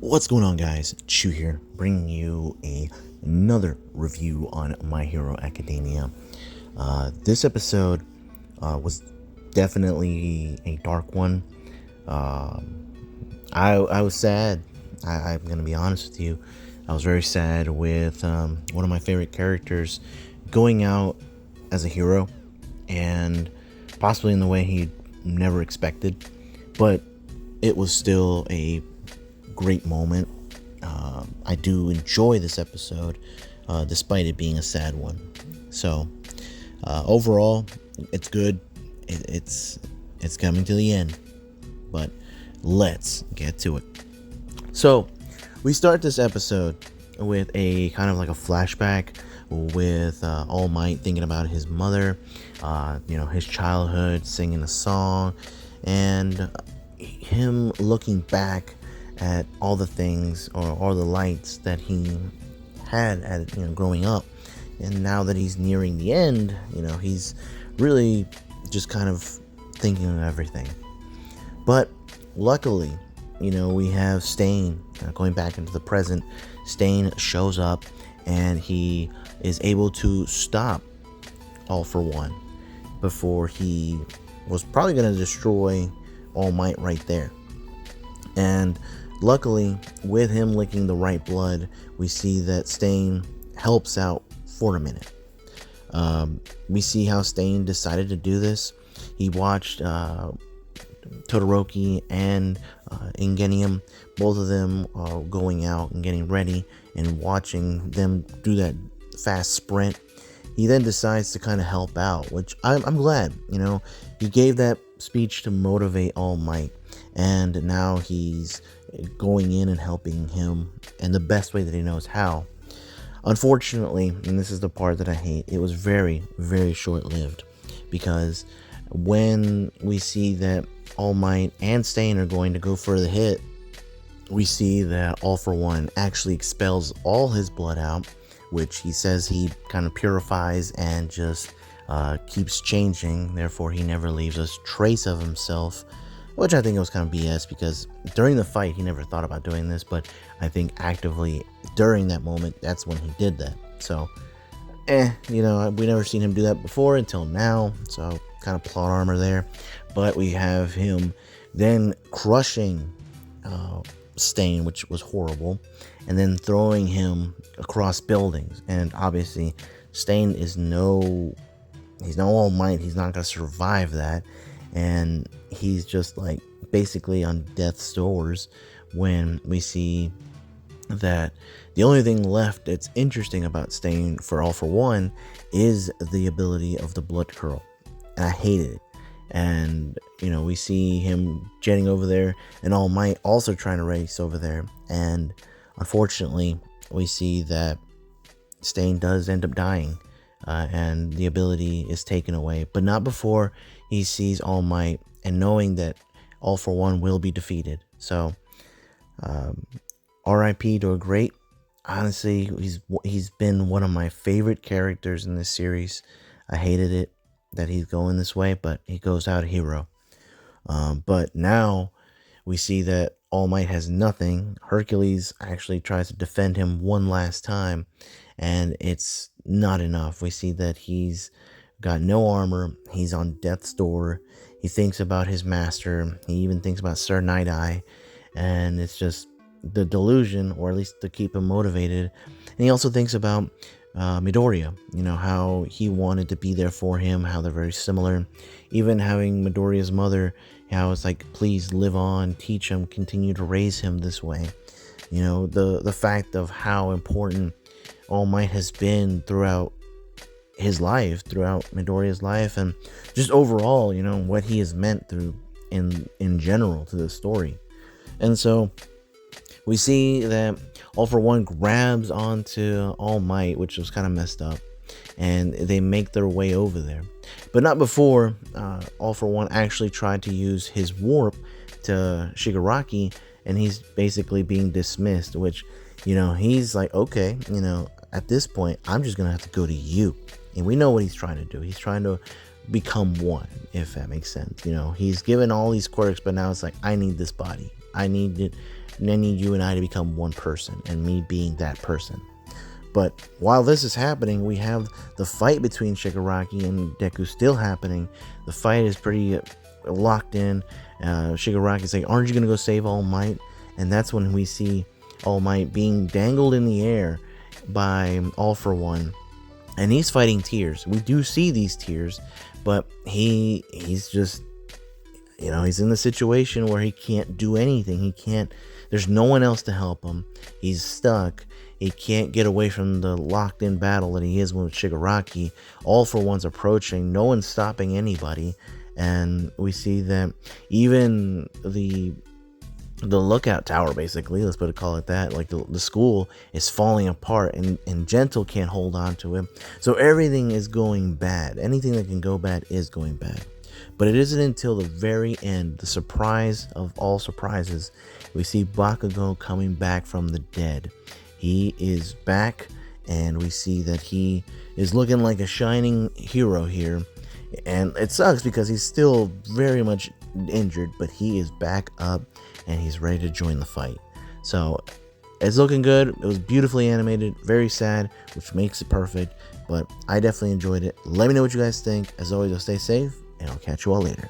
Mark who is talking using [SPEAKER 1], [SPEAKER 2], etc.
[SPEAKER 1] What's going on, guys? Chu here, bringing you another review on My Hero Academia. This episode was definitely a dark one. I was sad. I'm going to be honest with you. I was very sad with one of my favorite characters going out as a hero, and possibly in the way he never expected. But it was still a great moment. I do enjoy this episode, despite it being a sad one. So overall, it's good. It's coming to the end, but let's get to it. So we start this episode with a kind of like a flashback with All Might thinking about his mother, his childhood, singing a song, and him looking back at all the things or all the lights that he had at growing up. And now that he's nearing the end, he's really just kind of thinking of everything. But luckily, we have Stain going back into the present. Stain shows up and he is able to stop All for One before he was probably going to destroy All Might right there. And luckily, with him licking the right blood, we see that Stain helps out for a minute. We see how Stain decided to do this. He watched Todoroki and Ingenium, both of them going out and getting ready, and watching them do that fast sprint. He then decides to kind of help out, which I'm glad. He gave that speech to motivate All Might, and now he's going in and helping him in the best way that he knows how. Unfortunately, and this is the part that I hate, it was very, very short-lived, because when we see that All Might and Stain are going to go for the hit, we see that All for One actually expels all his blood out, which he says he kind of purifies and just keeps changing. Therefore, he never leaves a trace of himself, which I think was kind of BS, because during the fight, he never thought about doing this, but I think actively during that moment, that's when he did that. So, we never seen him do that before until now, so kind of plot armor there. But we have him then crushing Stain, which was horrible, and then throwing him across buildings. And obviously, Stain is he's no All Might. He's not going to survive that. And he's just like basically on death's doors when we see that the only thing left that's interesting about Stain for All for One is the ability of the blood curl. And I hated it. And we see him jetting over there, and All Might also trying to race over there. And unfortunately, we see that Stain does end up dying, and the ability is taken away, but not before he sees All Might and knowing that All for One will be defeated. So RIP to a great. Honestly, he's been one of my favorite characters in this series. I hated it that he's going this way, but he goes out a hero. But now we see that All Might has nothing. Hercules actually tries to defend him one last time, and it's not enough. We see that he's got no armor. He's on death's door. He thinks about his master. He even thinks about Sir Night-Eye, and it's just the delusion, or at least to keep him motivated. And he also thinks about Midoriya, how he wanted to be there for him, how they're very similar. Even having Midoriya's mother, how it's like, please live on, teach him, continue to raise him this way. The fact of how important All Might has been throughout his life, throughout Midoriya's life, and just overall, what he has meant through in general to the story. And so we see that All for One grabs onto All Might, which was kind of messed up, and they make their way over there. But not before All for One actually tried to use his warp to Shigaraki, and he's basically being dismissed, which, he's like, okay, at this point, I'm just going to have to go to you. And we know what he's trying to do. He's trying to become one, if that makes sense. He's given all these quirks, but now it's like, I need this body. I need you and I to become one person, and me being that person. But while this is happening, we have the fight between Shigaraki and Deku still happening. The fight is pretty locked in. Shigaraki's like, aren't you going to go save All Might? And that's when we see All Might being dangled in the air by All For One. And he's fighting tears. We do see these tears, but he's just, he's in the situation where he can't do anything. There's no one else to help him. He's stuck. He can't get away from the locked in battle that he is with Shigaraki. All For One's approaching. No one's stopping anybody. And we see that even the lookout tower, basically, let's call it that, like the school is falling apart, and Gentle can't hold on to him. So everything is going bad. Anything that can go bad is going bad. But it isn't until the very end, the surprise of all surprises, we see Bakugo coming back from the dead. He is back, and we see that he is looking like a shining hero here. And it sucks because he's still very much injured, but he is back up and he's ready to join the fight. So it's looking good. It was beautifully animated, very sad, which makes it perfect, but I definitely enjoyed it. Let me know what you guys think. As always, I'll stay safe, and I'll catch you all later.